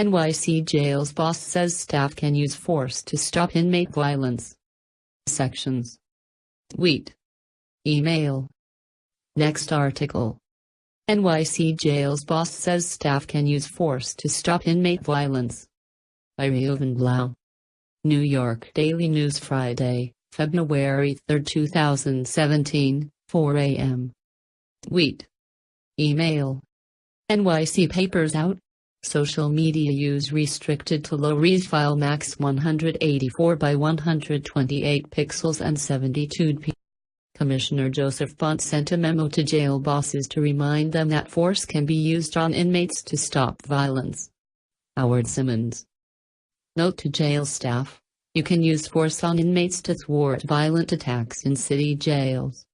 NYC jail's boss says staff can use force to stop inmate violence. Sections. Tweet. Email. Next article. NYC jail's boss says staff can use force to stop inmate violence. By Reuven Blau. New York Daily News Friday, February 3, 2017, 4 a.m. Tweet. Email. NYC papers out. Social media use restricted to low-res file max 184 by 128 pixels and 72 p. Commissioner Joseph PONTE sent a memo to jail bosses to remind them that force can be used on inmates to stop violence. Howard Simmons. Note to jail staff: you can use force on inmates to thwart violent attacks in city jails.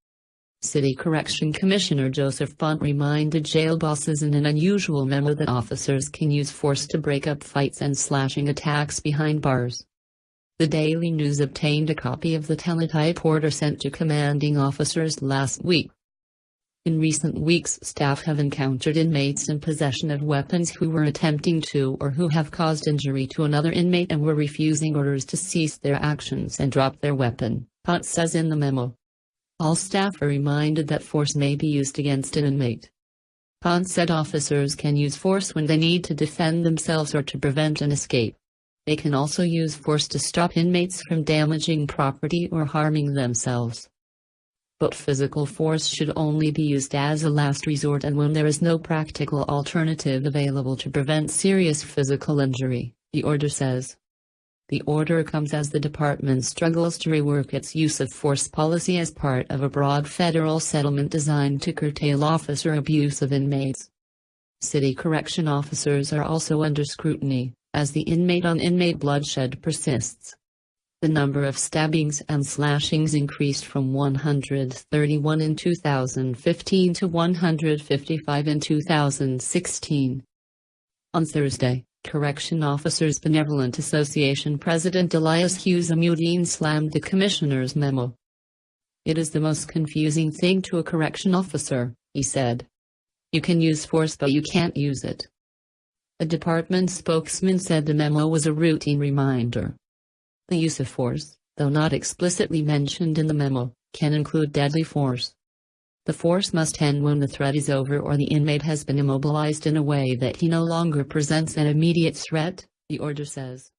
City Correction Commissioner Joseph PONTE reminded jail bosses in an unusual memo that officers can use force to break up fights and slashing attacks behind bars. The Daily News obtained a copy of the teletype order sent to commanding officers last week. In recent weeks, staff have encountered inmates in possession of weapons who were attempting to or who have caused injury to another inmate and were refusing orders to cease their actions and drop their weapon, PONTE says in the memo. All staff are reminded that force may be used against an inmate. PONTE said officers can use force when they need to defend themselves or to prevent an escape. They can also use force to stop inmates from damaging property or harming themselves. But physical force should only be used as a last resort and when there is no practical alternative available to prevent serious physical injury, the order says. The order comes as the department struggles to rework its use of force policy as part of a broad federal settlement designed to curtail officer abuse of inmates. City correction officers are also under scrutiny, as the inmate-on-inmate bloodshed persists. The number of stabbings and slashings increased from 131 in 2015 to 155 in 2016. On Thursday, Correction Officers Benevolent Association President Elias Hussein slammed the commissioner's memo. "It is the most confusing thing to a correction officer," he said. "You can use force but you can't use it." A department spokesman said the memo was a routine reminder. The use of force, though not explicitly mentioned in the memo, can include deadly force. The force must end when the threat is over or the inmate has been immobilized in a way that he no longer presents an immediate threat, the order says.